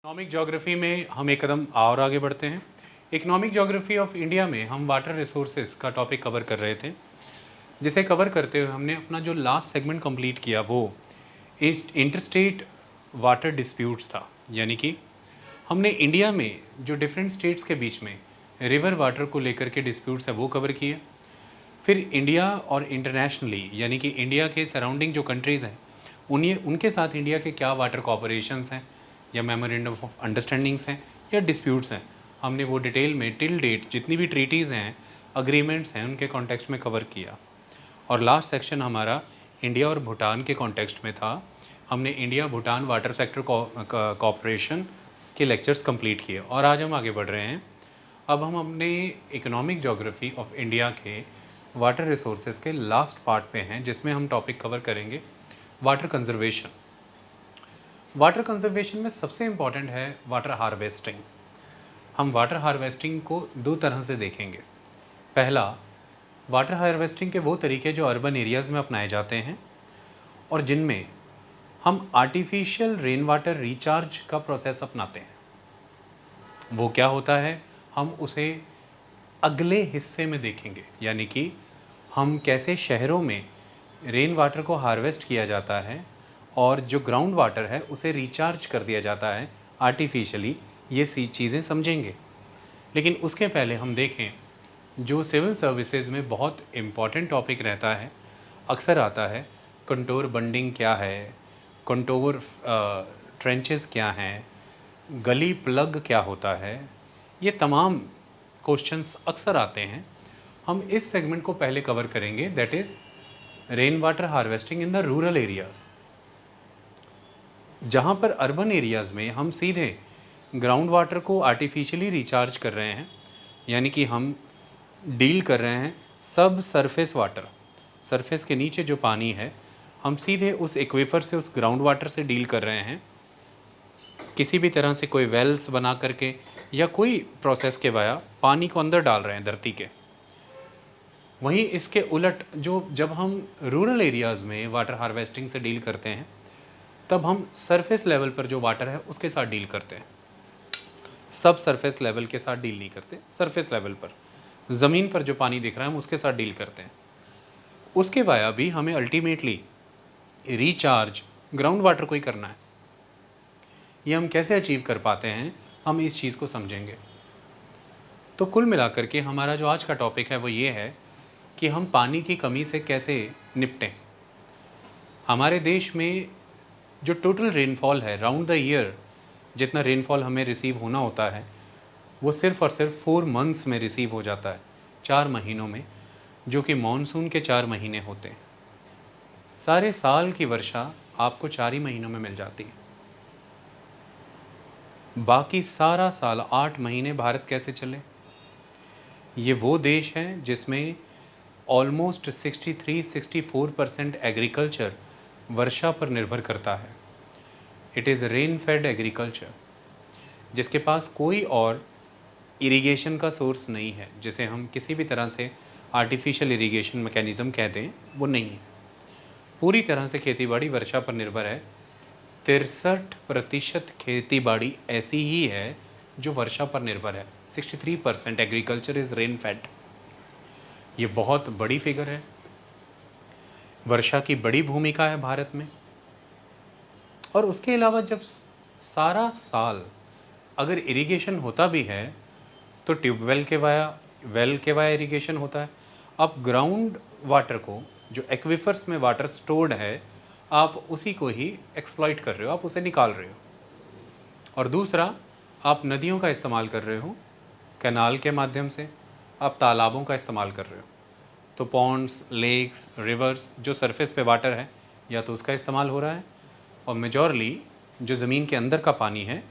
Economic geography में हम एक कदम और आगे बढ़ते हैं। इकोनॉमिक ज्योग्राफी ऑफ इंडिया में हम वाटर रिसोर्सेज का टॉपिक कवर कर रहे थे, जिसे कवर करते हुए हमने अपना जो लास्ट सेगमेंट कंप्लीट किया वो इंटरस्टेट वाटर डिस्प्यूट्स था। यानी कि हमने इंडिया में जो डिफरेंट स्टेट्स के बीच में रिवर वाटर को लेकर के डिस्प्यूट्स है वो कवर किए। फिर इंडिया और इंटरनेशनली यानी कि इंडिया के सराउंडिंग जो कंट्रीज़ हैं उनके साथ इंडिया के क्या वाटर कॉपरेशंस हैं या मेमोरेंडम ऑफ अंडरस्टैंडिंग्स हैं या डिस्प्यूट्स हैं, हमने वो डिटेल में टिल डेट जितनी भी ट्रीटीज़ हैं, अग्रीमेंट्स हैं, उनके कॉन्टेक्स्ट में कवर किया। और लास्ट सेक्शन हमारा इंडिया और भूटान के कॉन्टेक्स्ट में था। हमने India Bhutan water sector cooperation के लेक्चर्स कंप्लीट किए और आज हम आगे बढ़ रहे हैं। अब हम अपने इकोनॉमिक ज्योग्राफी ऑफ इंडिया के वाटर रिसोर्सेज के लास्ट पार्ट पे हैं, जिसमें हम टॉपिक कवर करेंगे वाटर कंजर्वेशन। वाटर कंजर्वेशन में सबसे इम्पॉर्टेंट है वाटर हार्वेस्टिंग। हम वाटर हार्वेस्टिंग को दो तरह से देखेंगे। पहला, वाटर हार्वेस्टिंग के वो तरीके जो अर्बन एरियाज़ में अपनाए जाते हैं और जिनमें हम आर्टिफिशियल रेन वाटर रिचार्ज का प्रोसेस अपनाते हैं। वो क्या होता है, हम उसे अगले हिस्से में देखेंगे। यानी कि हम कैसे शहरों में रेन वाटर को हार्वेस्ट किया जाता है और जो ग्राउंड वाटर है उसे रिचार्ज कर दिया जाता है आर्टिफिशियली, ये सी चीज़ें समझेंगे। लेकिन उसके पहले हम देखें जो सिविल सर्विसेज में बहुत इम्पॉर्टेंट टॉपिक रहता है, अक्सर आता है, कंटोर बंडिंग क्या है, कंटोर ट्रेंचेस क्या हैं, गली प्लग क्या होता है, ये तमाम क्वेश्चंस अक्सर आते हैं। हम इस सेगमेंट को पहले कवर करेंगे, that is rain water harvesting in the rural areas. जहाँ पर अर्बन एरियाज़ में हम सीधे ग्राउंड वाटर को आर्टिफिशियली रिचार्ज कर रहे हैं, यानी कि हम डील कर रहे हैं सब सरफेस वाटर, सरफेस के नीचे जो पानी है हम सीधे उस एक्वेफर से, उस ग्राउंड वाटर से डील कर रहे हैं। किसी भी तरह से कोई वेल्स बना करके या कोई प्रोसेस के वाया पानी को अंदर डाल रहे हैं धरती के। वहीं इसके उलट जब हम रूरल एरियाज़ में वाटर हार्वेस्टिंग से डील करते हैं तब हम सरफेस लेवल पर जो वाटर है उसके साथ डील करते हैं। सब सरफेस लेवल के साथ डील नहीं करते, सरफेस लेवल पर ज़मीन पर जो पानी दिख रहा है हम उसके साथ डील करते हैं। उसके वाया भी हमें अल्टीमेटली रिचार्ज ग्राउंड वाटर को ही करना है। ये हम कैसे अचीव कर पाते हैं, हम इस चीज़ को समझेंगे। तो कुल मिलाकर के हमारा जो आज का टॉपिक है वो ये है कि हम पानी की कमी से कैसे निपटें। हमारे देश में जो टोटल रेनफॉल है राउंड द ईयर, जितना रेनफॉल हमें रिसीव होना होता है वो सिर्फ़ और सिर्फ 4 मंथ्स में रिसीव हो जाता है, 4 महीनों में, जो कि मानसून के 4 महीने होते हैं। सारे साल की वर्षा आपको 4 ही महीनों में मिल जाती है। बाकी सारा साल 8 महीने भारत कैसे चले? ये वो देश है जिसमें ऑलमोस्ट 63-64% एग्रीकल्चर वर्षा पर निर्भर करता है। It is rain fade agriculture, जिसके पास कोई और इरिगेशन का सोर्स नहीं है, जिसे हम किसी भी तरह से आर्टिफिशियल इरिगेशन मैकेनिज़्म कहते हैं, वो नहीं है। पूरी तरह से खेतीबाड़ी वर्षा पर निर्भर है। 63% खेतीबाड़ी ऐसी ही है जो वर्षा पर निर्भर है। 63% एग्रीकल्चर इज़ रेन फेड। ये बहुत बड़ी फिगर है। वर्षा की बड़ी भूमिका है भारत में। और उसके अलावा जब सारा साल अगर इरिगेशन होता भी है तो ट्यूबवेल के वाया, वेल के वाया इरिगेशन होता है। आप ग्राउंड वाटर को, जो एक्विफर्स में वाटर स्टोर्ड है, आप उसी को ही एक्सप्लॉइट कर रहे हो, आप उसे निकाल रहे हो। और दूसरा, आप नदियों का इस्तेमाल कर रहे हो, कैनाल के माध्यम से आप तालाबों का इस्तेमाल कर रहे हो। तो पॉन्ड्स, लेक्स, रिवर्स, जो सरफेस पे वाटर है, या तो उसका इस्तेमाल हो रहा है, और मेजॉरली जो ज़मीन के अंदर का पानी है,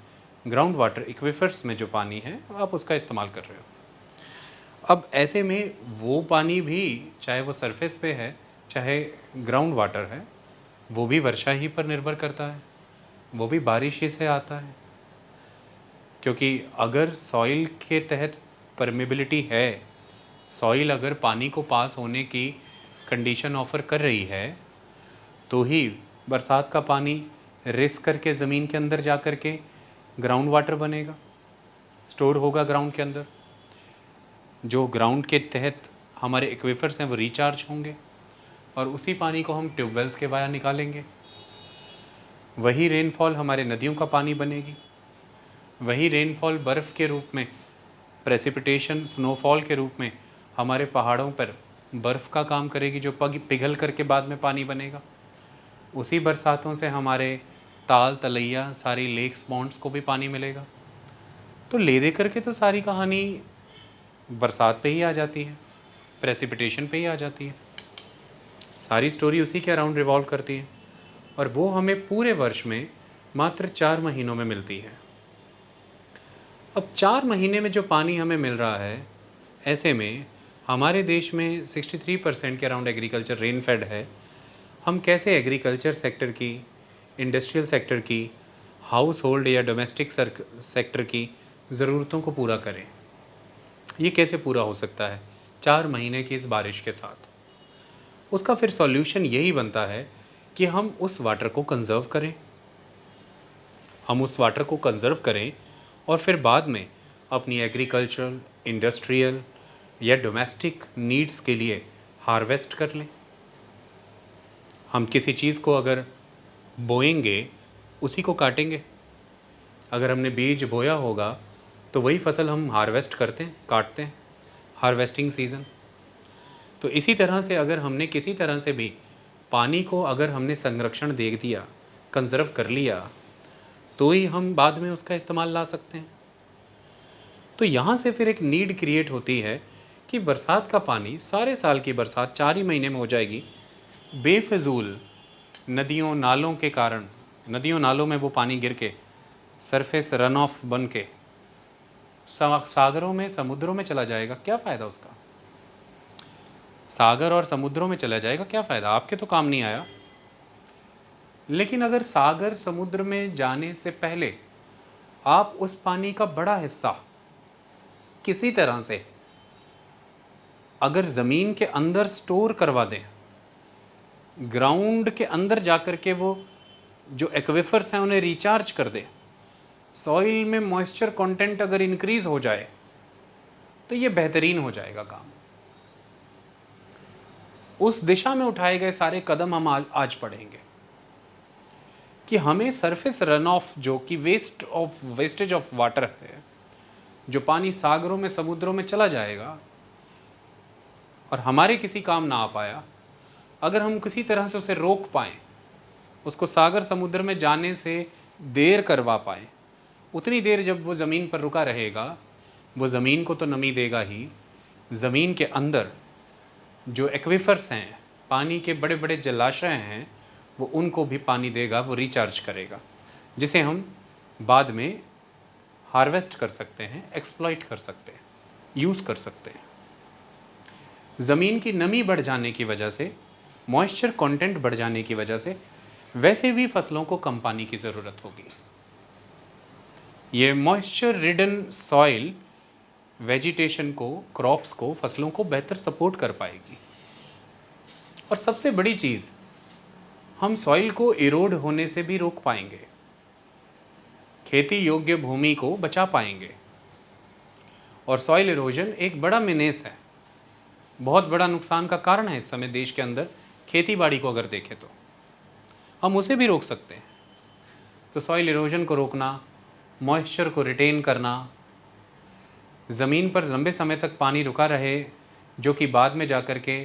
ग्राउंड वाटर एक्विफर्स में जो पानी है, आप उसका इस्तेमाल कर रहे हो। अब ऐसे में वो पानी भी, चाहे वो सरफेस पे है चाहे ग्राउंड वाटर है, वो भी वर्षा ही पर निर्भर करता है, वो भी बारिश ही से आता है। क्योंकि अगर सॉइल के तहत परमेबिलिटी है, सॉइल अगर पानी को पास होने की कंडीशन ऑफ़र कर रही है, तो ही बरसात का पानी रिस करके ज़मीन के अंदर जा कर के ग्राउंड वाटर बनेगा, स्टोर होगा ग्राउंड के अंदर। जो ग्राउंड के तहत हमारे एक्वेफर्स हैं वो रिचार्ज होंगे और उसी पानी को हम ट्यूबवेल्स के वाया निकालेंगे। वही रेनफॉल हमारे नदियों का पानी बनेगी। वही रेनफॉल बर्फ़ के रूप में, प्रेसिपिटेशन, स्नोफॉल के रूप में हमारे पहाड़ों पर बर्फ़ का काम करेगी, जो पिघल करके बाद में पानी बनेगा। उसी बरसातों से हमारे ताल तलैया, सारी लेक्स, पॉन्ड्स को भी पानी मिलेगा। तो ले दे करके तो सारी कहानी बरसात पे ही आ जाती है, प्रेसिपिटेशन पे ही आ जाती है। सारी स्टोरी उसी के अराउंड रिवॉल्व करती है और वो हमें पूरे वर्ष में मात्र 4 महीनों में मिलती है। अब 4 महीने में जो पानी हमें मिल रहा है, ऐसे में हमारे देश में 63% के अराउंड एग्रीकल्चर रेन फेड है। हम कैसे एग्रीकल्चर सेक्टर की, इंडस्ट्रियल सेक्टर की, हाउस होल्ड या डोमेस्टिक सेक्टर की ज़रूरतों को पूरा करें? ये कैसे पूरा हो सकता है 4 महीने की इस बारिश के साथ? उसका फिर सॉल्यूशन यही बनता है कि हम उस वाटर को कंज़र्व करें। हम उस वाटर को कंज़र्व करें और फिर बाद में अपनी एग्रीकल्चरल, इंडस्ट्रियल या डोमेस्टिक नीड्स के लिए हार्वेस्ट कर लें। हम किसी चीज़ को अगर बोएंगे, उसी को काटेंगे। अगर हमने बीज बोया होगा तो वही फसल हम हार्वेस्ट करते हैं, काटते हैं, हार्वेस्टिंग सीज़न। तो इसी तरह से अगर हमने किसी तरह से भी पानी को अगर हमने संरक्षण दे दिया, कंज़र्व कर लिया, तो ही हम बाद में उसका इस्तेमाल ला सकते हैं। तो यहाँ से फिर एक नीड क्रिएट होती है कि बरसात का पानी, सारे साल की बरसात 4 ही महीने में हो जाएगी। बेफिजूल नदियों नालों के कारण, नदियों नालों में वो पानी गिर के सरफेस रन ऑफ बन के सागरों में, समुद्रों में चला जाएगा। क्या फ़ायदा उसका? सागर और समुद्रों में चला जाएगा, क्या फ़ायदा? आपके तो काम नहीं आया। लेकिन अगर सागर समुद्र में जाने से पहले आप उस पानी का बड़ा हिस्सा किसी तरह से अगर ज़मीन के अंदर स्टोर करवा दें, ग्राउंड के अंदर जाकर के वो जो एक्वेफर्स हैं उन्हें रिचार्ज कर दें, सॉइल में मॉइस्चर कंटेंट अगर इंक्रीज़ हो जाए, तो ये बेहतरीन हो जाएगा काम। उस दिशा में उठाए गए सारे कदम हम आज पढ़ेंगे कि हमें सरफेस रन ऑफ, जो कि वेस्टेज ऑफ वाटर है, जो पानी सागरों में, समुद्रों में चला जाएगा और हमारे किसी काम ना आ पाया, अगर हम किसी तरह से उसे रोक पाएँ, उसको सागर समुद्र में जाने से देर करवा पाएँ, उतनी देर जब वो ज़मीन पर रुका रहेगा, वो ज़मीन को तो नमी देगा ही, ज़मीन के अंदर जो एक्वीफर्स हैं, पानी के बड़े बड़े जलाशय हैं, वो उनको भी पानी देगा, वो रिचार्ज करेगा, जिसे हम बाद में हार्वेस्ट कर सकते हैं, एक्सप्लॉइट कर सकते हैं, यूज़ कर सकते हैं। ज़मीन की नमी बढ़ जाने की वजह से, मॉइस्चर कंटेंट बढ़ जाने की वजह से वैसे भी फसलों को कम पानी की ज़रूरत होगी। ये मॉइस्चर रिडन सॉइल वेजिटेशन को, क्रॉप्स को, फसलों को बेहतर सपोर्ट कर पाएगी। और सबसे बड़ी चीज़, हम सॉइल को इरोड होने से भी रोक पाएंगे, खेती योग्य भूमि को बचा पाएंगे। और सॉइल इरोजन एक बड़ा मेनेस है, बहुत बड़ा नुकसान का कारण है इस समय देश के अंदर। खेती बाड़ी को अगर देखें तो हम उसे भी रोक सकते हैं। तो सॉइल इरोजन को रोकना, मॉइस्चर को रिटेन करना, ज़मीन पर लंबे समय तक पानी रुका रहे, जो कि बाद में जाकर के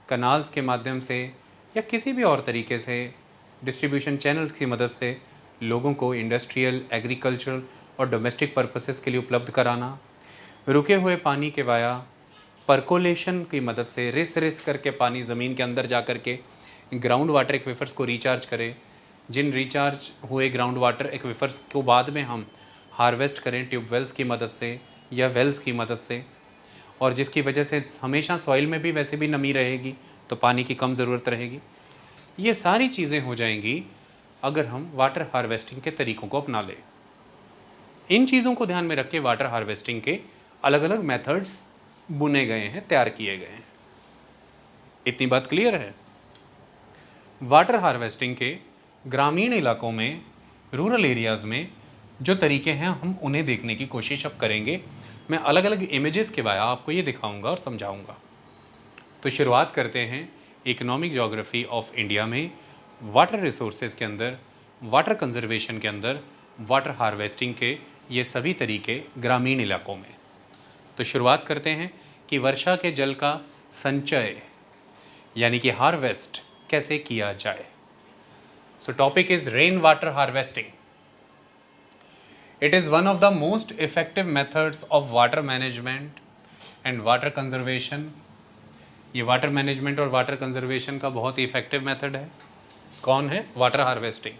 कनाल्स के माध्यम से या किसी भी और तरीके से डिस्ट्रीब्यूशन चैनल्स की मदद से लोगों को इंडस्ट्रियल, एग्रीकल्चरल और डोमेस्टिक पर्पसेस के लिए उपलब्ध कराना। रुके हुए पानी के वाया परकोलेशन की मदद से रिस करके पानी ज़मीन के अंदर जा कर के ग्राउंड वाटर एक्वीफर्स को रिचार्ज करे। जिन रिचार्ज हुए ग्राउंड वाटर एक्वीफर्स को बाद में हम हार्वेस्ट करें ट्यूबवेल्स की मदद से या वेल्स की मदद से, और जिसकी वजह से हमेशा सॉइल में भी वैसे भी नमी रहेगी, तो पानी की कम ज़रूरत रहेगी। ये सारी चीज़ें हो जाएंगी अगर हम वाटर हार्वेस्टिंग के तरीक़ों को अपना लें। इन चीज़ों को ध्यान में रख के वाटर हार्वेस्टिंग के अलग अलग मेथड्स बुने गए हैं, तैयार किए गए हैं। इतनी बात क्लियर है? वाटर हार्वेस्टिंग के ग्रामीण इलाकों में, रूरल एरियाज़ में जो तरीके हैं हम उन्हें देखने की कोशिश अब करेंगे। मैं अलग अलग इमेजेस के वाया आपको ये दिखाऊंगा और समझाऊंगा। तो शुरुआत करते हैं इकोनॉमिक ज्योग्राफी ऑफ इंडिया में वाटर रिसोर्सेज के अंदर, वाटर कंजर्वेशन के अंदर, वाटर हार्वेस्टिंग के ये सभी तरीके ग्रामीण इलाकों में। तो शुरुआत करते हैं कि वर्षा के जल का संचय यानी कि हार्वेस्ट कैसे किया जाए। सो topic is rain water harvesting. It is one of the most effective methods of water management and water conservation. ये वाटर मैनेजमेंट और वाटर कंजर्वेशन का बहुत ही इफेक्टिव मेथड है। कौन है? Water harvesting.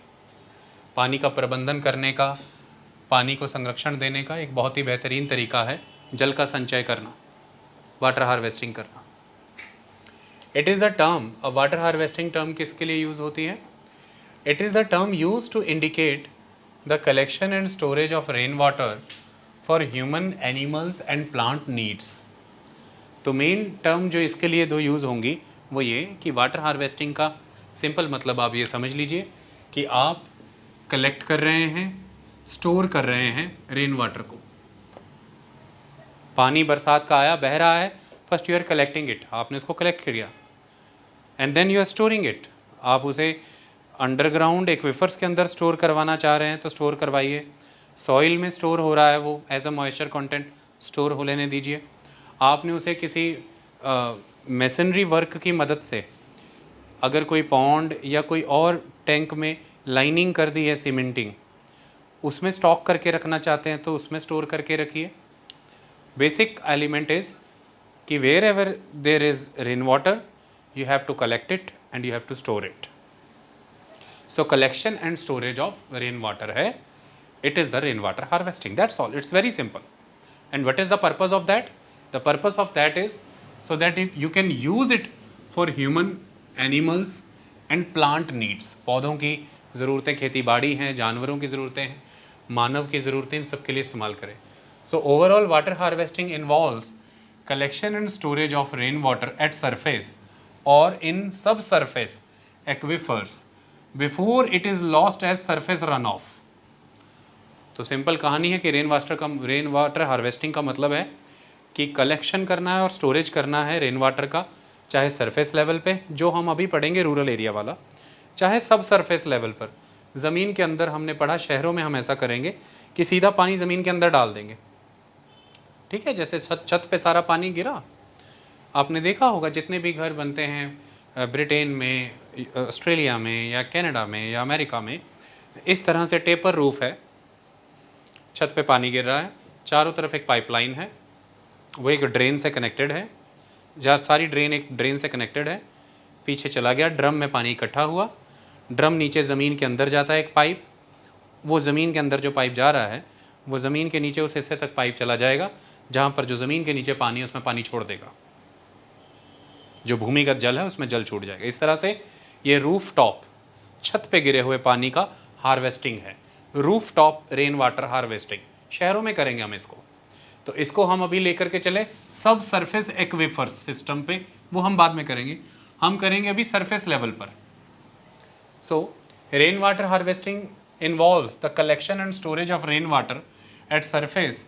पानी का प्रबंधन करने का, पानी को संरक्षण देने का एक बहुत ही बेहतरीन तरीका है जल का संचय करना, वाटर हार्वेस्टिंग करना। It is the term, water harvesting term किसके लिए यूज़ होती है? It is the term use to indicate the collection and storage of rain water for human, animals and plant needs. तो मेन टर्म जो इसके लिए दो यूज़ होंगी वो ये कि वाटर हार्वेस्टिंग का सिंपल मतलब आप ये समझ लीजिए कि आप कलेक्ट कर रहे हैं, स्टोर कर रहे हैं रेन वाटर को। पानी बरसात का आया, बह रहा है, first you are collecting it, आपने उसको कलेक्ट किया, and then you are storing it. आप उसे अंडरग्राउंड एक्विफर्स के अंदर स्टोर करवाना चाह रहे हैं तो स्टोर करवाइए। सॉइल में स्टोर हो रहा है वो as a moisture content, store हो लेने दीजिए। आपने उसे किसी मेसनरी वर्क की मदद से अगर कोई पॉन्ड या कोई और टैंक में लाइनिंग कर दी है सीमेंटिंग, उसमें स्टॉक करके रखना चाहते हैं तो उसमें स्टोर करके रखिए। बेसिक एलिमेंट इज़ कि wherever there is rain water you have to collect it and you have to store it. So collection and storage of rain water है, it is the rain water harvesting, that's all, it's very simple. And what is the purpose of that? The purpose of that is so that you can use it for human, animals and plant needs। पौधों की ज़रूरतें, खेती बाड़ी हैं, जानवरों की ज़रूरतें हैं, मानव की ज़रूरतें, इन सब के लिए इस्तेमाल करें। So overall water harvesting involves collection and storage of rainwater at surface or in subsurface aquifers before it is lost as surface runoff। तो सिंपल कहानी है कि रेन वाटर हार्वेस्टिंग का मतलब है कि कलेक्शन करना है और स्टोरेज करना है रेन वाटर का, चाहे सरफेस लेवल पे, जो हम अभी पढ़ेंगे रूरल एरिया वाला, चाहे सब सरफेस लेवल पर, ज़मीन के अंदर। हमने पढ़ा शहरों में हम ऐसा करेंगे कि सीधा पानी ज़मीन के अंदर डाल देंगे, ठीक है, जैसे छत पे सारा पानी गिरा। आपने देखा होगा जितने भी घर बनते हैं ब्रिटेन में, ऑस्ट्रेलिया में या कनाडा में या अमेरिका में, इस तरह से टेपर रूफ है, छत पे पानी गिर रहा है, चारों तरफ एक पाइपलाइन है, वो एक ड्रेन से कनेक्टेड है, जहाँ सारी ड्रेन एक ड्रेन से कनेक्टेड है, पीछे चला गया, ड्रम में पानी इकट्ठा हुआ, ड्रम नीचे ज़मीन के अंदर जाता है एक पाइप, वो ज़मीन के अंदर जो पाइप जा रहा है वो ज़मीन के नीचे उस हिस्से तक पाइप चला जाएगा जहाँ पर जो ज़मीन के नीचे पानी है उसमें पानी छोड़ देगा, जो भूमिगत जल है उसमें जल छूट जाएगा। इस तरह से ये रूफ टॉप, छत पे गिरे हुए पानी का हार्वेस्टिंग है, roof top rain water harvesting. शहरों में करेंगे हम इसको, तो इसको हम अभी लेकर के चले सब सरफेस एक्विफर्स सिस्टम पे, वो हम बाद में करेंगे, हम करेंगे अभी सरफेस लेवल पर। So rain water harvesting involves the collection and storage of rain water at surface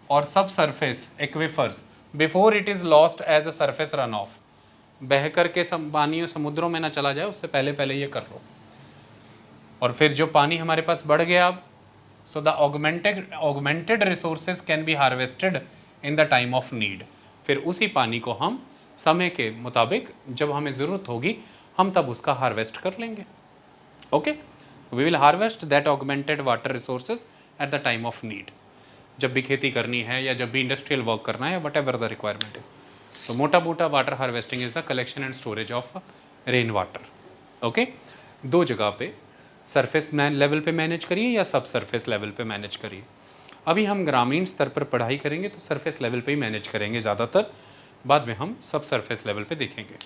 और sub surface aquifers before it is lost as a surface run off. बह कर के पानी समुद्रों में ना चला जाए उससे पहले पहले ये कर लो। और फिर जो पानी हमारे पास बढ़ गया अब, so the augmented resources can be harvested in the time of need। फिर उसी पानी को हम समय के मुताबिक जब हमें ज़रूरत होगी हम तब उसका हार्वेस्ट कर लेंगे। Okay, we will harvest that augmented water resources at the time of need, जब भी खेती करनी है या जब भी इंडस्ट्रियल वर्क करना है, what ever the requirement is. तो मोटा मोटा water harvesting is the collection and storage of rain water. Okay, दो जगह पे, सरफेस लेवल पे मैनेज करिए या सब सरफेस लेवल पे मैनेज करिए। अभी हम ग्रामीण स्तर पर पढ़ाई करेंगे तो सरफेस लेवल पे ही मैनेज करेंगे ज़्यादातर, बाद में हम सब सरफेस लेवल पे देखेंगे।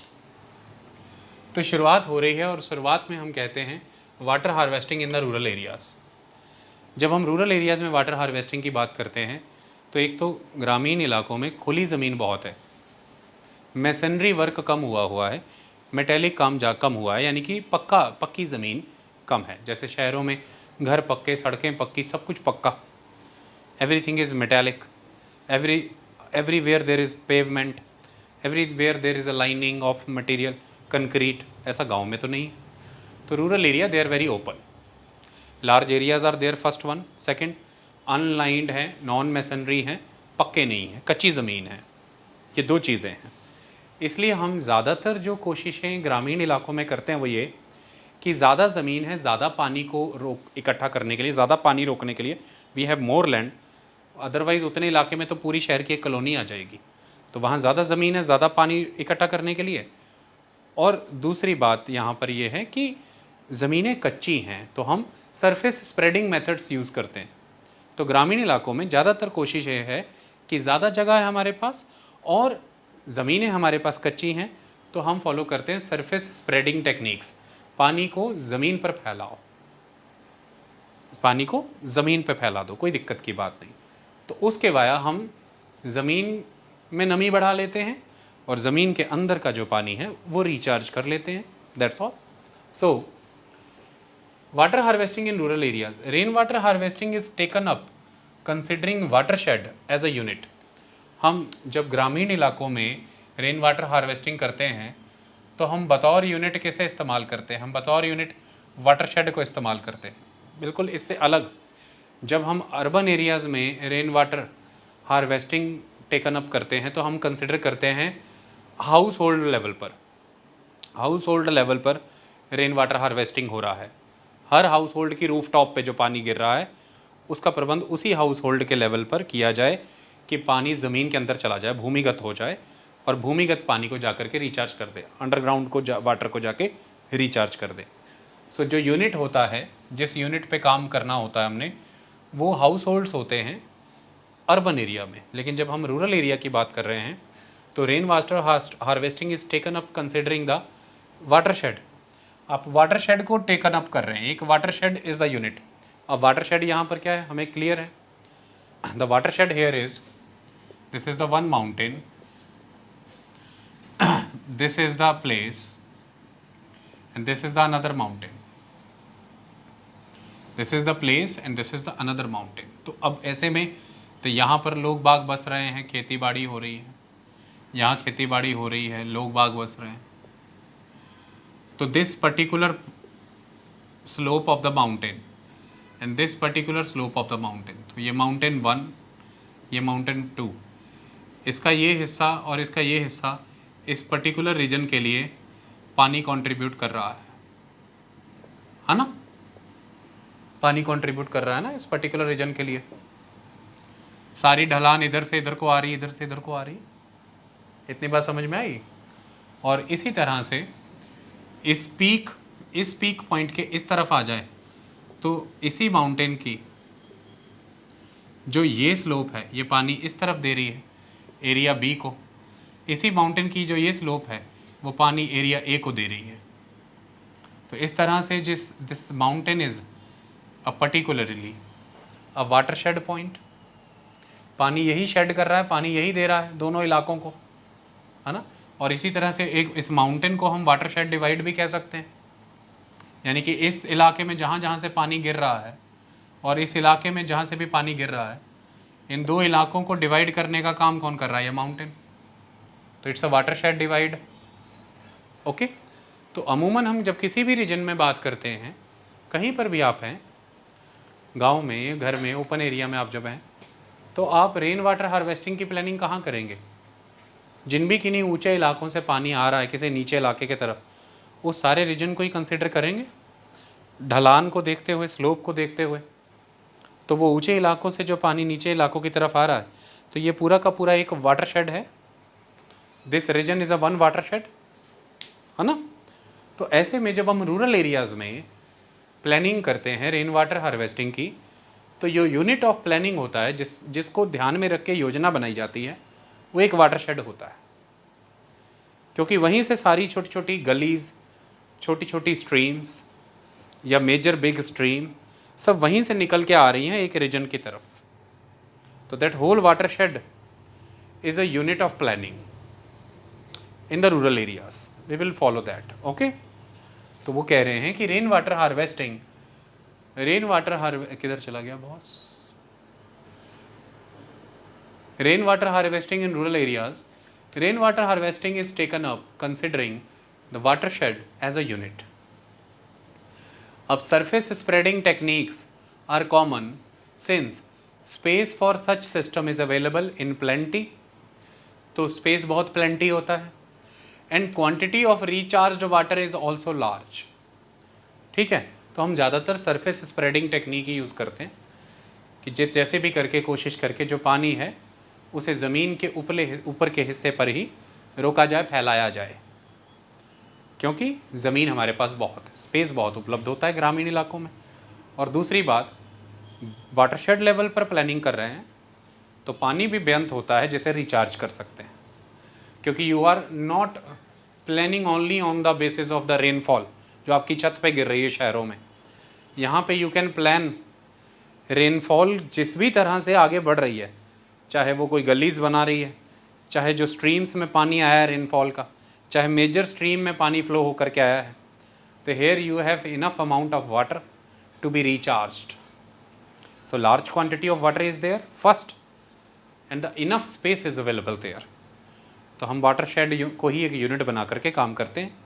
तो शुरुआत हो रही है और शुरुआत में हम कहते हैं water harvesting in the rural areas. जब हम रूरल एरियाज़ में वाटर हार्वेस्टिंग की बात करते हैं तो एक तो ग्रामीण इलाकों में खुली ज़मीन बहुत है, मैसनरी वर्क कम हुआ है, मेटेलिक काम कम हुआ है, यानी कि पक्की ज़मीन कम है। जैसे शहरों में घर पक्के, सड़कें पक्की, सब कुछ पक्का, everything is metallic, everywhere there is pavement, everywhere there is a lining of material, concrete. ऐसा गांव में तो नहीं है। तो rural area they are very open, large areas are there, first one. Second, unlined है, नॉन मैसनरी है, पक्के नहीं है, कच्ची ज़मीन है। ये दो चीज़ें हैं। इसलिए हम ज़्यादातर जो कोशिशें ग्रामीण इलाकों में करते हैं वो ये कि ज़्यादा ज़मीन है, ज़्यादा पानी को रोक इकट्ठा करने के लिए, ज़्यादा पानी रोकने के लिए we have more land. Otherwise उतने इलाके में तो पूरी शहर की एक कॉलोनी आ जाएगी। तो वहाँ ज़्यादा ज़मीन है, ज़्यादा पानी इकट्ठा करने के लिए। और दूसरी बात यहाँ पर यह है कि ज़मीनें कच्ची हैं तो हम सरफेस स्प्रेडिंग मेथड्स यूज़ करते हैं। तो ग्रामीण इलाकों में ज़्यादातर कोशिश ये है कि ज़्यादा जगह है हमारे पास और ज़मीनें हमारे पास कच्ची हैं, तो हम फॉलो करते हैं सरफेस स्प्रेडिंग टेक्निक्स। पानी को ज़मीन पर फैलाओ, पानी को ज़मीन पर फैला दो, कोई दिक्कत की बात नहीं। तो उसके वाया हम ज़मीन में नमी बढ़ा लेते हैं और ज़मीन के अंदर का जो पानी है वो रिचार्ज कर लेते हैं। That's all. So water harvesting in rural areas, rain water harvesting is taken up considering watershed as a unit. हम जब ग्रामीण इलाकों में रेन वाटर हार्वेस्टिंग करते हैं तो हम बतौर यूनिट किसे इस्तेमाल करते हैं? हम बतौर यूनिट वाटरशेड को इस्तेमाल करते हैं। बिल्कुल इससे अलग, जब हम अर्बन एरियाज़ में rain water harvesting taken up करते हैं तो हम कंसिडर करते हैं हाउस होल्ड लेवल पर। हाउस होल्ड लेवल पर रेन वाटर हार्वेस्टिंग हो रहा है। हर हाउस होल्ड की रूफ टॉप पर जो पानी गिर रहा है उसका प्रबंध उसी हाउस होल्ड के लेवल पर किया जाए कि पानी ज़मीन के अंदर चला जाए, भूमिगत हो जाए और भूमिगत पानी को जाकर के रिचार्ज कर दे, अंडरग्राउंड को वाटर को जाके रिचार्ज कर दे। सो जो यूनिट होता है, जिस यूनिट पे काम करना होता है हमने, वो हाउस होल्ड्स होते हैं अर्बन एरिया में। लेकिन जब हम रूरल एरिया की बात कर रहे हैं तो rain water harvesting is taken up considering the watershed. आप वाटरशेड को टेकन अप कर रहे हैं, एक वाटरशेड इज़ द यूनिट। अब वाटरशेड यहाँ पर क्या है हमें क्लियर है। The watershed here is, this is the one mountain, this is the place and this is the another mountain, this is the place and this is the another mountain। तो अब ऐसे में तो यहाँ पर लोग बाग बस रहे हैं, खेती बाड़ी हो रही है, यहाँ खेती बाड़ी हो रही है, लोग बाग बस रहे हैं। तो this particular slope of the mountain and this particular slope of the mountain, तो ये माउंटेन 1, ये माउंटेन 2, इसका ये हिस्सा और इसका ये हिस्सा इस पर्टिकुलर रीजन के लिए पानी कंट्रीब्यूट कर रहा है ना? पानी कंट्रीब्यूट कर रहा है ना इस पर्टिकुलर रीजन के लिए। सारी ढलान इधर से इधर को आ रही, इधर से इधर को आ रही। इतनी बात समझ में आई? और इसी तरह से इस पीक पॉइंट के इस तरफ आ जाए तो इसी माउंटेन की जो ये स्लोप है, ये पानी इस तरफ दे रही है एरिया बी को, इसी माउंटेन की जो ये स्लोप है वो पानी एरिया ए को दे रही है। तो इस तरह से this mountain is a particularly a watershed point. पानी यही शेड कर रहा है, पानी यही दे रहा है दोनों इलाकों को, है ना? और इसी तरह से एक इस माउंटेन को हम वाटरशेड डिवाइड भी कह सकते हैं। यानी कि इस इलाके में जहाँ जहाँ से पानी गिर रहा है और इस इलाके में जहाँ से भी पानी गिर रहा है, इन दो इलाकों को डिवाइड करने का काम कौन कर रहा है? ये माउंटेन। तो it's a watershed divide. Okay. तो अमूमन हम जब किसी भी रीजन में बात करते हैं, कहीं पर भी आप हैं, गांव में, घर में, ओपन एरिया में आप जब हैं, तो आप रेन वाटर हार्वेस्टिंग की प्लानिंग कहाँ करेंगे? जिन भी किन्हीं ऊंचे इलाकों से पानी आ रहा है किसी नीचे इलाके की तरफ, वो सारे रीजन को ही कंसिडर करेंगे ढलान को देखते हुए, स्लोप को देखते हुए। तो वो ऊंचे इलाकों से जो पानी नीचे इलाकों की तरफ आ रहा है, तो ये पूरा का पूरा एक वाटरशेड है। This region is a one watershed, है ना? तो ऐसे में जब हम रूरल एरियाज़ में प्लानिंग करते हैं रेन वाटर हार्वेस्टिंग की, तो जो यूनिट ऑफ प्लानिंग होता है, जिसको ध्यान में रख के योजना बनाई जाती है, वो एक वाटरशेड होता है। क्योंकि वहीं से सारी छोटी छोटी गलीज़, छोटी छोटी स्ट्रीम्स या मेजर बिग स्ट्रीम सब वहीं से निकल के आ रही हैं एक रीजन की तरफ। तो that whole watershed is a unit of planning in the rural areas. We will follow that. Okay. तो वो कह रहे हैं कि rain water harvesting rain water किधर चला गया boss? Rain water harvesting in rural areas. Rain water harvesting is taken up considering the watershed as a unit. अब surface spreading techniques are common since space for such system is available in plenty. तो space बहुत plenty होता है and quantity of recharged water is also large. ठीक है, तो हम ज़्यादातर surface spreading technique ही यूज़ करते हैं कि जैसे भी करके कोशिश करके जो पानी है उसे ज़मीन के ऊपर के हिस्से पर ही रोका जाए, फैलाया जाए, क्योंकि ज़मीन हमारे पास बहुत है, स्पेस बहुत उपलब्ध होता है ग्रामीण इलाकों में. और दूसरी बात, वाटरशेड लेवल पर प्लानिंग कर रहे हैं तो पानी भी बेअंत होता है जिसे रिचार्ज कर सकते हैं, क्योंकि you are not planning only on the basis of the rainfall जो आपकी छत पे गिर रही है शहरों में. यहाँ पे यू कैन प्लान रेनफॉल जिस भी तरह से आगे बढ़ रही है, चाहे वो कोई गलीज बना रही है, चाहे जो स्ट्रीम्स में पानी आया है रेनफॉल का, चाहे मेजर स्ट्रीम में पानी फ्लो होकर के आया है, तो here you have enough amount of water to be recharged. So large quantity of water is there first and the enough space is available there. तो हम वाटर शेड को ही एक यूनिट बना करके काम करते हैं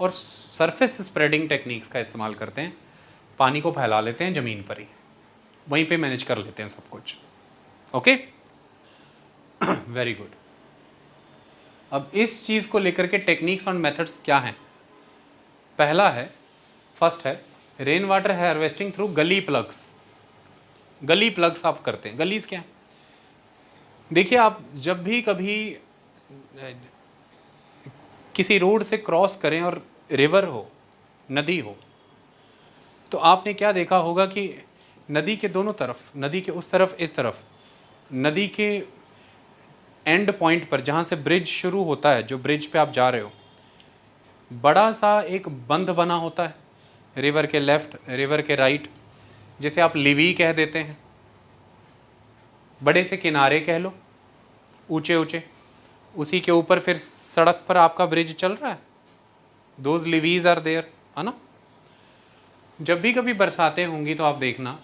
और सरफेस स्प्रेडिंग टेक्निक्स का इस्तेमाल करते हैं, पानी को फैला लेते हैं ज़मीन पर ही, वहीं पे मैनेज कर लेते हैं सब कुछ. Okay, very good. अब इस चीज़ को लेकर के टेक्निक्स और मेथड्स क्या हैं? पहला है, फर्स्ट है रेन वाटर हार्वेस्टिंग थ्रू गली प्लग्स. गली प्लग्स आप करते हैं. गलीज क्या है? देखिए, आप जब भी कभी किसी रोड से क्रॉस करें और रिवर हो, नदी हो, तो आपने क्या देखा होगा कि नदी के दोनों तरफ, नदी के उस तरफ इस तरफ, नदी के एंड पॉइंट पर जहाँ से ब्रिज शुरू होता है, जो ब्रिज पे आप जा रहे हो, बड़ा सा एक बंध बना होता है, रिवर के लेफ्ट, रिवर के राइट, जिसे आप लिवी कह देते हैं. बड़े से किनारे कह लो, ऊंचे ऊंचे, उसी के ऊपर फिर सड़क पर आपका ब्रिज चल रहा है. दोज लिवीज आर देयर, है ना. जब भी कभी बरसातें होंगी तो आप देखना,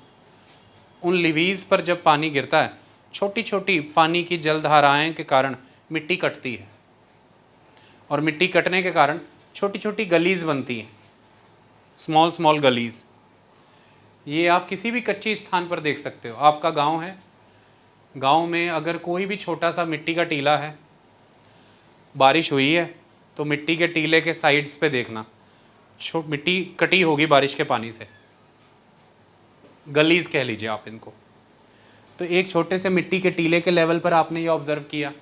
उन लिवीज पर जब पानी गिरता है, छोटी छोटी पानी की जलधाराएं के कारण मिट्टी कटती है, और मिट्टी कटने के कारण छोटी छोटी गलीज बनती हैं, स्मॉल स्मॉल गलीज. ये आप किसी भी कच्ची स्थान पर देख सकते हो. आपका गांव है, गांव में अगर कोई भी छोटा सा मिट्टी का टीला है, बारिश हुई है तो मिट्टी के टीले के साइड्स पे देखना, मिट्टी कटी होगी बारिश के पानी से, गलीज कह लीजिए आप इनको. तो एक छोटे से मिट्टी के टीले के लेवल पर आपने ये ऑब्ज़र्व किया.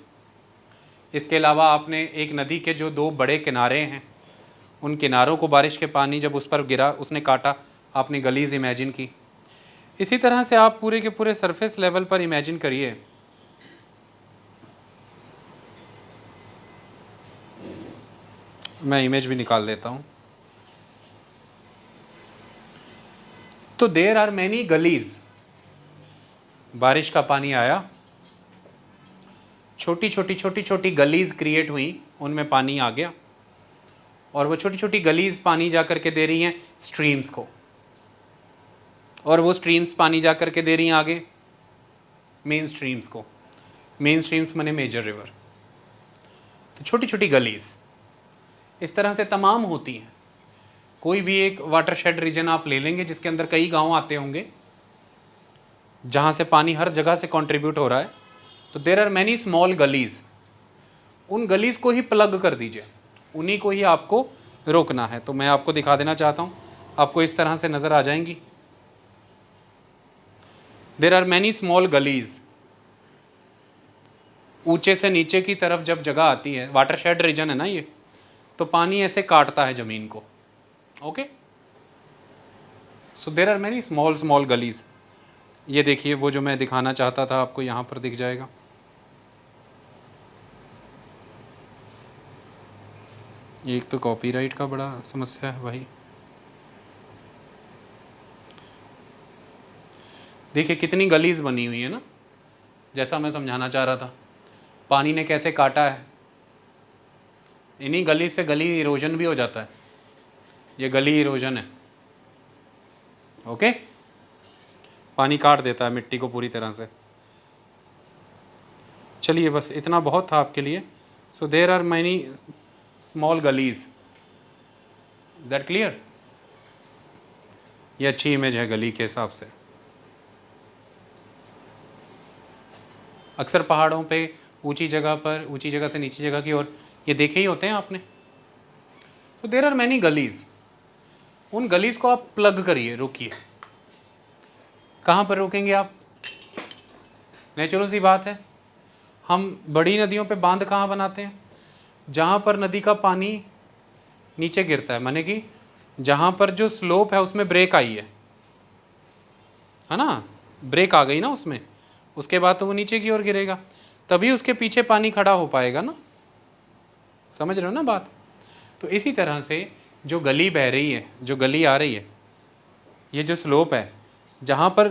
इसके अलावा आपने एक नदी के जो दो बड़े किनारे हैं, उन किनारों को बारिश के पानी जब उस पर गिरा, उसने काटा, आपने गलीज इमेजिन की. इसी तरह से आप पूरे के पूरे सरफेस लेवल पर इमेजिन करिए. मैं इमेज भी निकाल लेता हूँ. तो देयर आर मैनी गलीज. बारिश का पानी आया, छोटी छोटी छोटी छोटी गलीज क्रिएट हुई, उनमें पानी आ गया, और वो छोटी छोटी गलीज पानी जा कर के दे रही हैं स्ट्रीम्स को, और वो स्ट्रीम्स पानी जा कर के दे रही हैं आगे मेन स्ट्रीम्स को. मेन स्ट्रीम्स माने मेजर रिवर. तो छोटी छोटी गलीज इस तरह से तमाम होती हैं. कोई भी एक वाटरशेड रीजन आप ले लेंगे जिसके अंदर कई गांव आते होंगे, जहाँ से पानी हर जगह से कंट्रीब्यूट हो रहा है, तो देयर आर मैनी स्मॉल गलीज. उन गलीज को ही प्लग कर दीजिए, उन्हीं को ही आपको रोकना है. तो मैं आपको दिखा देना चाहता हूँ, आपको इस तरह से नज़र आ जाएंगी. There are many small gullies. ऊंचे से नीचे की तरफ जब जगह आती है, वाटरशेड रीजन है ना ये, तो पानी ऐसे काटता है ज़मीन को. Okay, so there are many small small gullies. ये देखिए, वो जो मैं दिखाना चाहता था आपको यहाँ पर दिख जाएगा. एक तो कॉपीराइट का बड़ा समस्या है भाई. देखिए कितनी गलीज बनी हुई है ना, जैसा मैं समझाना चाह रहा था. पानी ने कैसे काटा है. इन्हीं गली से गली इरोजन भी हो जाता है. ये गली इरोजन है. ओके, पानी काट देता है मिट्टी को पूरी तरह से। चलिए बस इतना बहुत था आपके लिए। So there are many small gullies, is that clear? ये अच्छी इमेज है गली के हिसाब से। अक्सर पहाड़ों पे ऊंची जगह पर, ऊंची जगह से नीची जगह की ओर ये देखे ही होते हैं आपने। तो देर आर मैनी गलीज, उन गलीज को आप प्लग करिए, रोकिए। कहाँ पर रोकेंगे आप? नेचुरल सी बात है, हम बड़ी नदियों पे बांध कहाँ बनाते हैं? जहाँ पर नदी का पानी नीचे गिरता है, माने कि जहाँ पर जो स्लोप है उसमें ब्रेक आई है ना, ब्रेक आ गई ना उसमें, उसके बाद तो वो नीचे की ओर गिरेगा, तभी उसके पीछे पानी खड़ा हो पाएगा ना। समझ रहे हो ना बात? तो इसी तरह से जो गली बह रही है, जो गली आ रही है, ये जो स्लोप है, जहाँ पर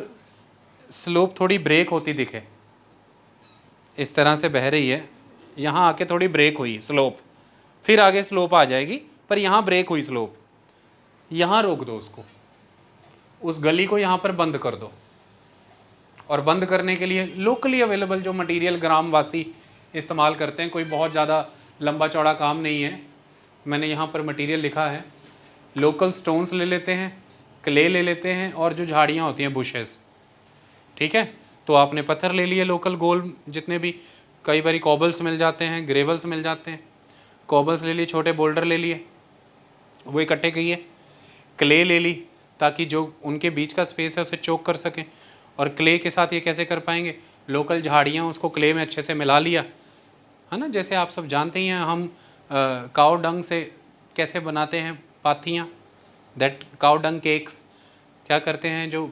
स्लोप थोड़ी ब्रेक होती दिखे, इस तरह से बह रही है, यहाँ आके थोड़ी ब्रेक हुई स्लोप, फिर आगे स्लोप आ जाएगी, पर यहाँ ब्रेक हुई स्लोप, यहाँ रोक दो उसको, उस गली को यहाँ पर बंद कर दो। और बंद करने के लिए लोकली अवेलेबल जो मटेरियल ग्रामवासी इस्तेमाल करते हैं, कोई बहुत ज़्यादा लंबा चौड़ा काम नहीं है। मैंने यहाँ पर मटेरियल लिखा है, लोकल स्टोन्स ले लेते हैं, क्ले ले लेते हैं, और जो झाड़ियाँ होती हैं बुशेस, ठीक है। तो आपने पत्थर ले लिए लोकल गोल, जितने भी, कई बारी कॉबल्स मिल जाते हैं, ग्रेवल्स मिल जाते हैं, कॉबल्स ले लिए, छोटे बोल्डर ले लिए, वो इकट्ठे किए, क्ले ले ली ताकि जो उनके बीच का स्पेस है उसे चोक कर सकें। और क्ले के साथ ये कैसे कर पाएंगे? लोकल झाड़ियाँ, उसको क्ले में अच्छे से मिला लिया, है ना। जैसे आप सब जानते ही हैं, हम काऊ डंग से कैसे बनाते हैं पाथियाँ, दैट काऊ डंग केक्स। क्या करते हैं, जो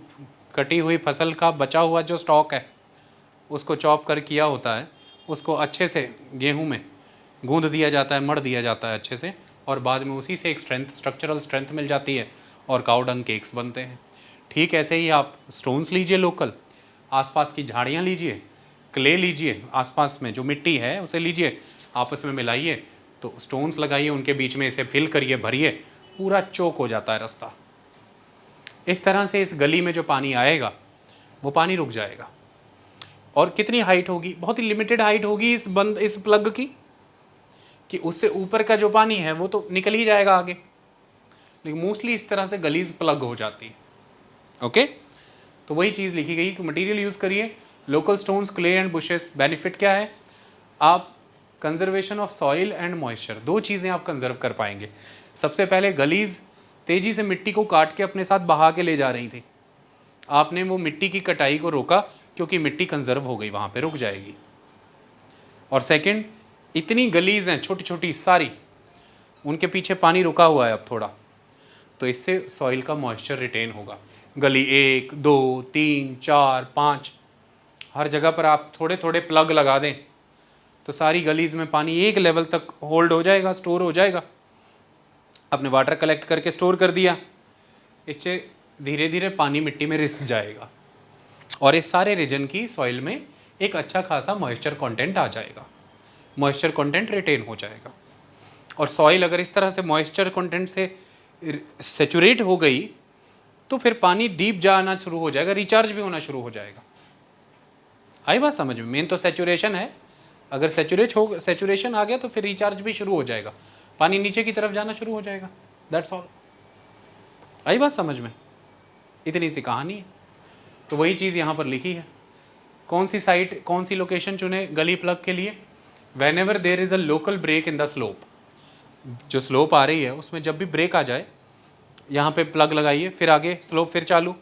कटी हुई फसल का बचा हुआ जो स्टॉक है उसको चॉप कर किया होता है, उसको अच्छे से गेहूं में गूंद दिया जाता है, मढ़ दिया जाता है अच्छे से, और बाद में उसी से एक स्ट्रक्चरल स्ट्रेंथ मिल जाती है और काऊ डंग केक्स बनते हैं। ठीक ऐसे ही आप स्टोन्स लीजिए लोकल, आसपास की झाड़ियाँ लीजिए, क्ले लीजिए, आसपास में जो मिट्टी है उसे लीजिए, आपस में मिलाइए, तो स्टोन्स लगाइए, उनके बीच में इसे फिल करिए, भरिए, पूरा चौक हो जाता है रास्ता। इस तरह से इस गली में जो पानी आएगा वो पानी रुक जाएगा। और कितनी हाइट होगी? बहुत ही लिमिटेड हाइट होगी इस प्लग की, कि उससे ऊपर का जो पानी है वो तो निकल ही जाएगा आगे, लेकिन मोस्टली इस तरह से गलीज प्लग हो जाती है। ओके, तो वही चीज़ लिखी गई कि मटेरियल यूज़ करिए, local stones, clay and bushes. Benefit क्या है? आप conservation of soil and moisture, दो चीज़ें आप कंजर्व कर पाएंगे। सबसे पहले, गलीज तेज़ी से मिट्टी को काट के अपने साथ बहा के ले जा रही थी, आपने वो मिट्टी की कटाई को रोका, क्योंकि मिट्टी कंजर्व हो गई, वहाँ पे रुक जाएगी। और सेकंड, इतनी गलीज हैं छोटी छोटी सारी, उनके पीछे पानी रुका हुआ है अब थोड़ा, तो इससे सॉइल का मॉइस्चर रिटेन होगा। गली 1, 2, 3, 4, 5, हर जगह पर आप थोड़े थोड़े प्लग लगा दें तो सारी गलीज में पानी एक लेवल तक होल्ड हो जाएगा, स्टोर हो जाएगा। आपने वाटर कलेक्ट करके स्टोर कर दिया, इससे धीरे धीरे पानी मिट्टी में रिस जाएगा और इस सारे रीजन की सॉइल में एक अच्छा खासा मॉइस्चर कंटेंट आ जाएगा, मॉइस्चर कंटेंट रिटेन हो जाएगा। और सॉइल अगर इस तरह से मॉइस्चर कंटेंट से सेचुरेट हो गई तो फिर पानी डीप जाना शुरू हो जाएगा, रिचार्ज भी होना शुरू हो जाएगा। आई बात समझ में? मेन तो सेचुरेशन है, अगर सेचुरेशन आ गया तो फिर रिचार्ज भी शुरू हो जाएगा, पानी नीचे की तरफ जाना शुरू हो जाएगा। That's all. आई बात समझ में? इतनी सी कहानी है। तो वही चीज़ यहाँ पर लिखी है। कौन सी साइट, कौन सी लोकेशन चुने गली प्लग के लिए? Whenever there is a local break in the slope, जो स्लोप आ रही है उसमें जब भी ब्रेक आ जाए, यहाँ पे प्लग लगाइए, फिर आगे स्लोप, फिर चालू,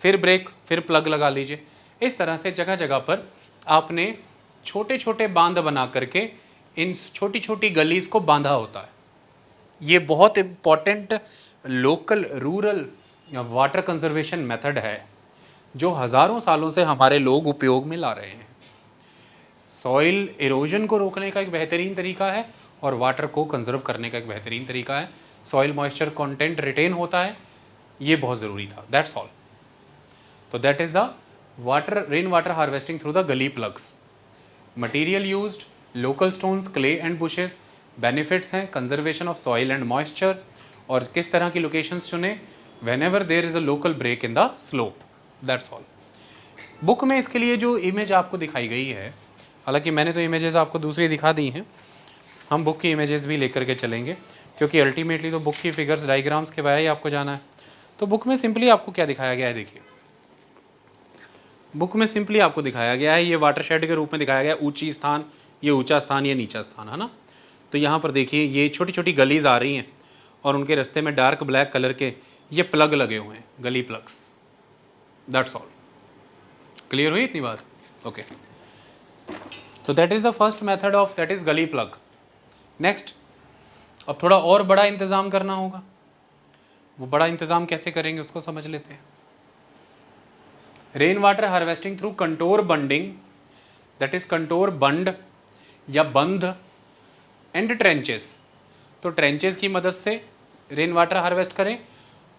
फिर ब्रेक, फिर प्लग लगा लीजिए। इस तरह से जगह जगह पर आपने छोटे छोटे बांध बना करके इन छोटी छोटी गलीज को बांधा होता है। ये बहुत important local rural water conservation method है जो हज़ारों सालों से हमारे लोग उपयोग में ला रहे हैं। सॉइल इरोजन को रोकने का एक बेहतरीन तरीका है और वाटर को कंजर्व करने का एक बेहतरीन तरीका है। सॉइल मॉइस्चर कंटेंट रिटेन होता है, ये बहुत ज़रूरी था। That's all. तो that is the water, rain water harvesting through the gully plugs. Material used, local stones, clay and bushes. Benefits हैं conservation of soil and moisture. और किस तरह की लोकेशंस चुने? whenever there is a local break in the slope, that's all. Book में इसके लिए जो इमेज आपको दिखाई गई है, हालांकि मैंने तो इमेजेस आपको दूसरी दिखा दी हैं, हम बुक की इमेजेस भी लेकर के चलेंगे क्योंकि अल्टीमेटली तो बुक की फिगर्स डायग्राम्स के बारे ही आपको जाना है। तो बुक में सिंपली आपको क्या दिखाया गया है, देखिए बुक में सिंपली आपको दिखाया गया है, ये वाटरशेड के रूप में दिखाया गया है, ऊंची स्थान, ये ऊंचा स्थान, ये नीचा स्थान, है ना। तो यहाँ पर देखिए ये छोटी छोटी गलीज आ रही हैं और उनके रास्ते में डार्क ब्लैक कलर के ये प्लग लगे हुए हैं, गली प्लग्स, दैट्स ऑल। क्लियर हुई इतनी बात? ओके, तो that is the first method of, that is gully plug. Next, अब थोड़ा और बड़ा इंतज़ाम करना होगा, वो बड़ा इंतज़ाम कैसे करेंगे उसको समझ लेते हैं। Rain water harvesting through contour bunding, that is contour bund या बंध, एंड ट्रेंचेस। तो ट्रेंचेस की मदद से रेन वाटर हार्वेस्ट करें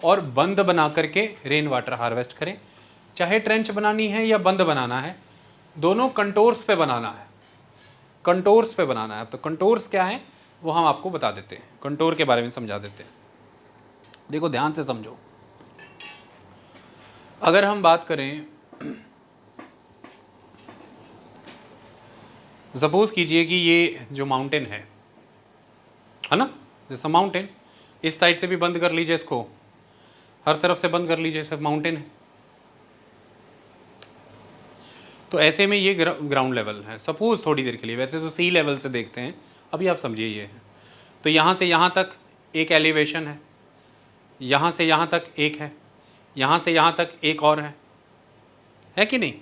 और बंद बना करके रेन वाटर हार्वेस्ट करें। चाहे ट्रेंच बनानी है या बंद बनाना है, दोनों कंटोर्स पे बनाना है, कंटोर्स पे बनाना है। तो कंटोर्स क्या है वो हम आपको बता देते हैं, कंटोर के बारे में समझा देते हैं। देखो ध्यान से समझो, अगर हम बात करें, सपोज कीजिए कि ये जो माउंटेन है ना, जैसा माउंटेन, इस साइड से भी बंद कर लीजिए इसको, हर तरफ से बंद कर लीजिए, सब माउंटेन है। तो ऐसे में ये ग्राउंड लेवल है, सपोज थोड़ी देर के लिए, वैसे तो सी लेवल से देखते हैं, अभी आप समझिए ये है। तो यहाँ से यहाँ तक एक एलिवेशन है, यहाँ से यहाँ तक एक है, यहाँ से यहाँ तक एक और है कि नहीं?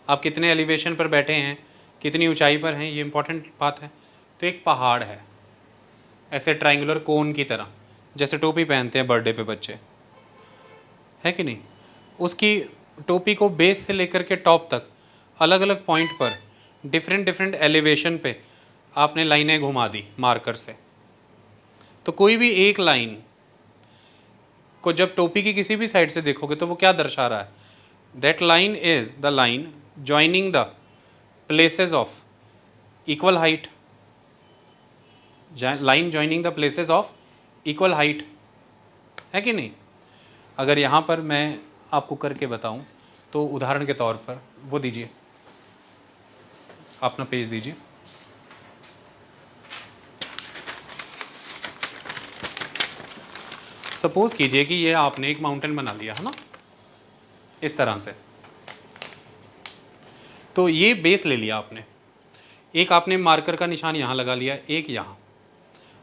आप कितने एलिवेशन पर बैठे हैं, कितनी ऊंचाई पर हैं, ये इंपॉर्टेंट बात है। तो एक पहाड़ है ऐसे ट्रायंगुलर कोन की तरह, जैसे टोपी पहनते हैं बर्थडे पे बच्चे, है कि नहीं? उसकी टोपी को बेस से लेकर के टॉप तक अलग अलग पॉइंट पर डिफरेंट डिफरेंट एलिवेशन पे आपने लाइनें घुमा दी मार्कर से। तो कोई भी एक लाइन को जब टोपी की किसी भी साइड से देखोगे तो वो क्या दर्शा रहा है? That line is the line joining the places of equal height, line joining the places of equal height, है कि नहीं? अगर यहाँ पर मैं आपको करके बताऊँ तो उदाहरण के तौर पर वो दीजिए, अपना पेज दीजिए। सपोज कीजिए कि ये आपने एक माउंटेन बना लिया है ना, इस तरह से। तो ये बेस ले लिया आपने, एक आपने मार्कर का निशान यहाँ लगा लिया, एक यहाँ।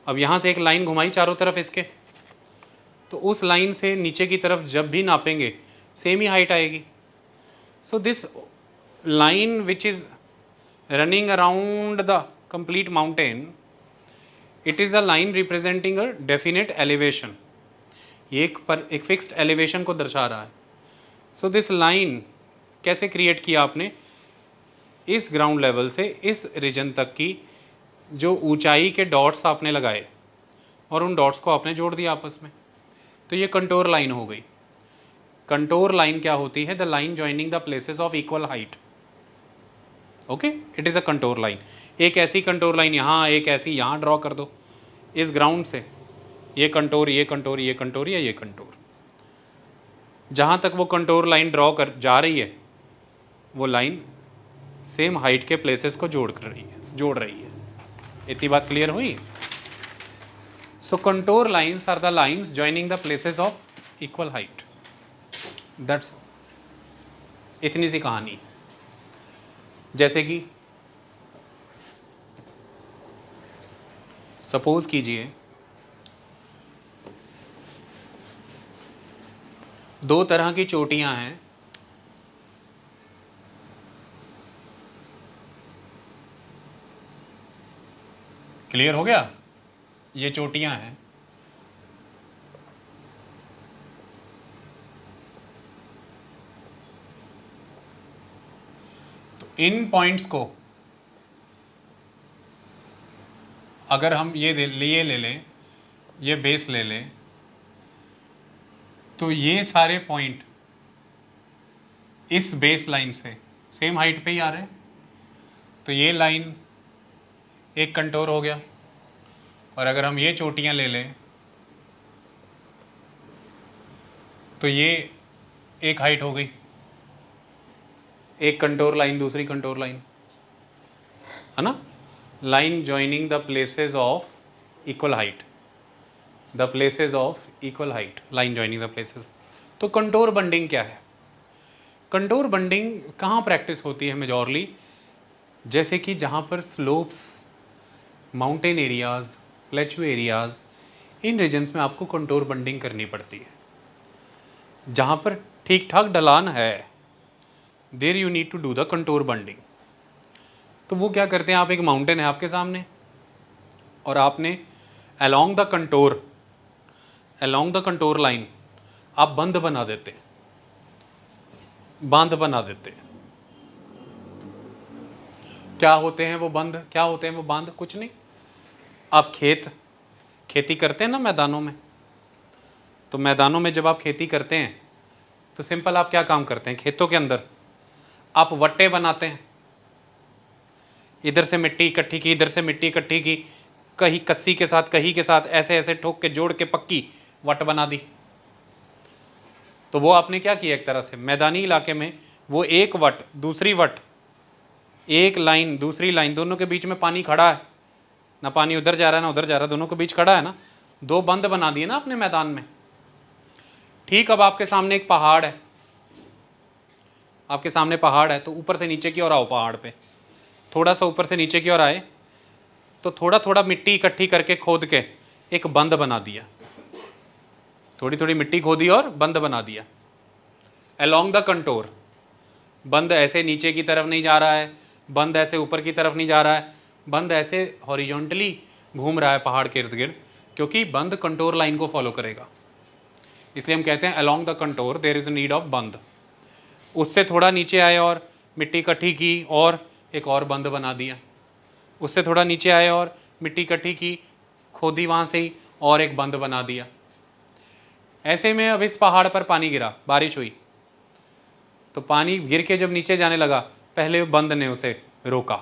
अब यहाँ से एक लाइन घुमाई चारों तरफ इसके, तो उस लाइन से नीचे की तरफ जब भी नापेंगे सेम ही हाइट आएगी। So this line which is running around the complete mountain, it is the line representing a definite elevation. ये एक फिक्स्ड एलिवेशन को दर्शा रहा है। सो दिस लाइन कैसे क्रिएट किया आपने? इस ग्राउंड लेवल से इस रीजन तक की जो ऊंचाई के डॉट्स आपने लगाए और उन डॉट्स को आपने जोड़ दिया आपस में, तो ये कंटोर लाइन हो गई। कंटोर लाइन क्या होती है? The line joining the places of equal height. Okay, it is a contour line. एक ऐसी कंटोर लाइन यहाँ, एक ऐसी यहाँ ड्रॉ कर दो इस ग्राउंड से, ये कंटोर, ये कंटोर, ये कंटोर या ये कंटोर। जहाँ तक वो कंटोर लाइन ड्रॉ कर जा रही है, वो लाइन सेम हाइट के प्लेसेस को जोड़ रही है। इतनी बात क्लियर हुई? So contour lines are the lines joining the places of equal height, that's इतनी सी कहानी। जैसे कि सपोज कीजिए दो तरह की चोटियां हैं, क्लियर हो गया? ये चोटियां हैं, तो इन पॉइंट्स को अगर हम ये ले लें, ये बेस ले लें, तो ये सारे पॉइंट इस बेस लाइन से सेम हाइट पे ही आ रहे हैं। तो ये लाइन एक कंटोर हो गया। और अगर हम ये चोटियां ले लें तो ये एक हाइट हो गई, एक कंटोर लाइन दूसरी कंटोर लाइन, है ना, line joining the places of equal height, the places of equal height, line joining the places. तो कंटोर बंडिंग क्या है? कंटोर बंडिंग कहाँ प्रैक्टिस होती है मेजॉरली? जैसे कि जहाँ पर slopes, mountain areas, plateau areas, इन रीजन्स में आपको कंटोर बंडिंग करनी पड़ती है। जहाँ पर ठीक ठाक ढलान है, there you need to do the contour bunding. तो वो क्या करते हैं, आप एक माउंटेन है आपके सामने और आपने अलोंग द कंटोर लाइन आप बंद बना देते, बांध बना देते। क्या होते हैं वो बंध, क्या होते हैं वो बांध? कुछ नहीं, आप खेती करते हैं ना मैदानों में, तो मैदानों में जब आप खेती करते हैं तो सिंपल आप क्या काम करते हैं, खेतों के अंदर आप वट्टे बनाते हैं, इधर से मिट्टी इकट्ठी की, इधर से मिट्टी इकट्ठी की, कहीं कस्सी के साथ कहीं के साथ ऐसे ऐसे ठोक के जोड़ के पक्की वट बना दी। तो वो आपने क्या किया, एक तरह से मैदानी इलाके में वो एक वट दूसरी वट, एक लाइन दूसरी लाइन, दोनों के बीच में पानी खड़ा है ना, पानी उधर जा रहा है ना उधर जा रहा है, दोनों के बीच खड़ा है ना, दो बंद बना दिए ना अपने मैदान में। ठीक, अब आपके सामने एक पहाड़ है, आपके सामने पहाड़ है, तो ऊपर से नीचे की ओर आओ, पहाड़ पे थोड़ा सा ऊपर से नीचे की ओर आए तो थोड़ा थोड़ा मिट्टी इकट्ठी करके खोद के एक बंद बना दिया, थोड़ी थोड़ी मिट्टी खोदी और बंद बना दिया अलोंग द कंटोर। बंद ऐसे नीचे की तरफ नहीं जा रहा है, बंद ऐसे ऊपर की तरफ नहीं जा रहा है, बंद ऐसे हॉरिजॉन्टली घूम रहा है पहाड़ के इर्द गिर्द, क्योंकि बंद कंटोर लाइन को फॉलो करेगा, इसलिए हम कहते हैं along the contour there is a need of bund. उससे थोड़ा नीचे आए और मिट्टी इकट्ठी की और एक और बंद बना दिया, उससे थोड़ा नीचे आए और मिट्टी इकट्ठी की, खोदी वहाँ से ही और एक बंद बना दिया। ऐसे में अब इस पहाड़ पर पानी गिरा, बारिश हुई, तो पानी गिर के जब नीचे जाने लगा, पहले बंद ने उसे रोका,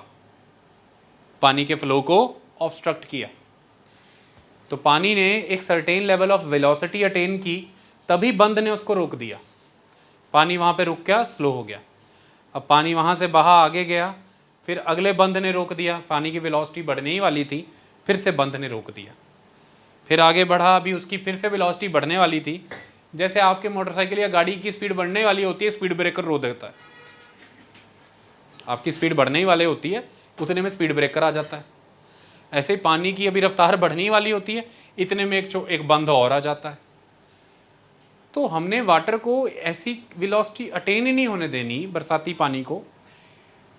पानी के फ्लो को ऑब्स्ट्रक्ट किया, तो पानी ने एक certain level of velocity attain की, तभी बंद ने उसको रोक दिया, पानी वहाँ पे रुक गया, स्लो हो गया। अब पानी वहाँ से बहा आगे गया, फिर अगले बंद ने रोक दिया, पानी की वेलोसिटी बढ़ने ही वाली थी, फिर से बंद ने रोक दिया, फिर आगे बढ़ा, अभी उसकी फिर से वेलोसिटी बढ़ने वाली थी। जैसे आपके मोटरसाइकिल या गाड़ी की स्पीड बढ़ने वाली होती है, स्पीड ब्रेकर रो देता है, आपकी स्पीड बढ़ने ही वाली होती है, उतने में स्पीड ब्रेकर आ जाता है। ऐसे ही पानी की अभी रफ्तार बढ़ने ही वाली होती है, इतने में एक बंद और आ जाता है। तो हमने वाटर को ऐसी वेलोसिटी अटेन ही नहीं होने देनी, बरसाती पानी को,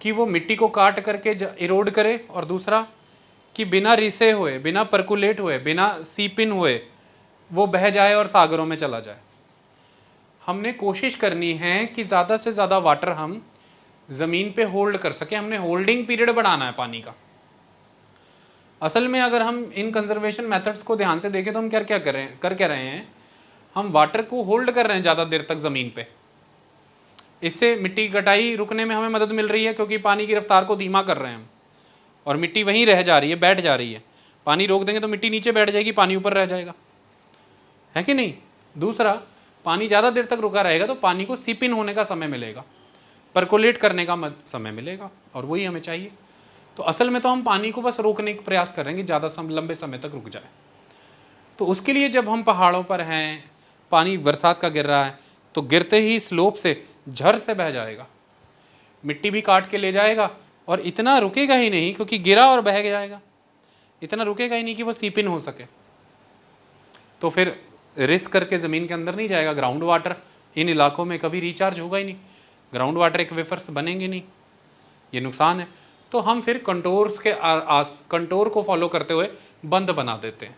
कि वो मिट्टी को काट करके इरोड करे, और दूसरा कि बिना रिसे हुए, बिना परकुलेट हुए, बिना सीपिन हुए वो बह जाए और सागरों में चला जाए। हमने कोशिश करनी है कि ज़्यादा से ज़्यादा वाटर हम ज़मीन पे होल्ड कर सकें, हमने होल्डिंग पीरियड बढ़ाना है पानी का। असल में अगर हम इन कंजर्वेशन मेथड्स को ध्यान से देखें तो हम क्या कर रहे हैं, हम वाटर को होल्ड कर रहे हैं ज़्यादा देर तक ज़मीन पे। इससे मिट्टी की कटाई रुकने में हमें मदद मिल रही है, क्योंकि पानी की रफ्तार को धीमा कर रहे हैं हम, और मिट्टी वहीं रह जा रही है, बैठ जा रही है। पानी रोक देंगे तो मिट्टी नीचे बैठ जाएगी, पानी ऊपर रह जाएगा, है कि नहीं। दूसरा, पानी ज़्यादा देर तक रुका रहेगा तो पानी को सीप इन होने का समय मिलेगा, परकोलेट करने का समय मिलेगा, और वही हमें चाहिए। तो असल में तो हम पानी को बस रोकने का प्रयास कर रहे हैं कि ज़्यादा लंबे समय तक रुक जाए। तो उसके लिए जब हम पहाड़ों पर हैं, पानी बरसात का गिर रहा है, तो गिरते ही स्लोप से झर से बह जाएगा, मिट्टी भी काट के ले जाएगा, और इतना रुकेगा ही नहीं, क्योंकि गिरा और बह जाएगा, इतना रुकेगा ही नहीं कि वो सीप इन हो सके। तो फिर रिस्क करके ज़मीन के अंदर नहीं जाएगा, ग्राउंड वाटर इन इलाकों में कभी रिचार्ज होगा ही नहीं, ग्राउंड वाटर एक्वेफर्स बनेंगे नहीं, ये नुकसान है। तो हम फिर कंटोर्स के कंटोर को फॉलो करते हुए बंद बना देते हैं,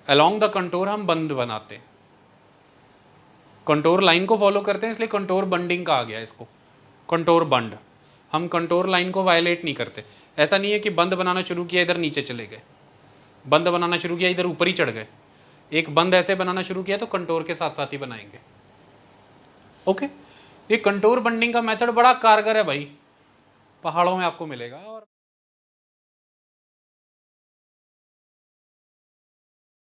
अलोंग द कंटोर हम बंद बनाते हैं, कंटोर लाइन को फॉलो करते हैं, इसलिए कंटोर बंडिंग कहा गया इसको, कंटोर बंड। हम कंटोर लाइन को वायलेट नहीं करते। ऐसा नहीं है कि बंद बनाना शुरू किया इधर नीचे चले गए, बंद बनाना शुरू किया इधर ऊपर ही चढ़ गए। एक बंद ऐसे बनाना शुरू किया तो कंटोर के साथ साथ ही बनाएंगे। ओके, ये कंटोर बंडिंग का मेथड बड़ा कारगर है भाई, पहाड़ों में आपको मिलेगा। और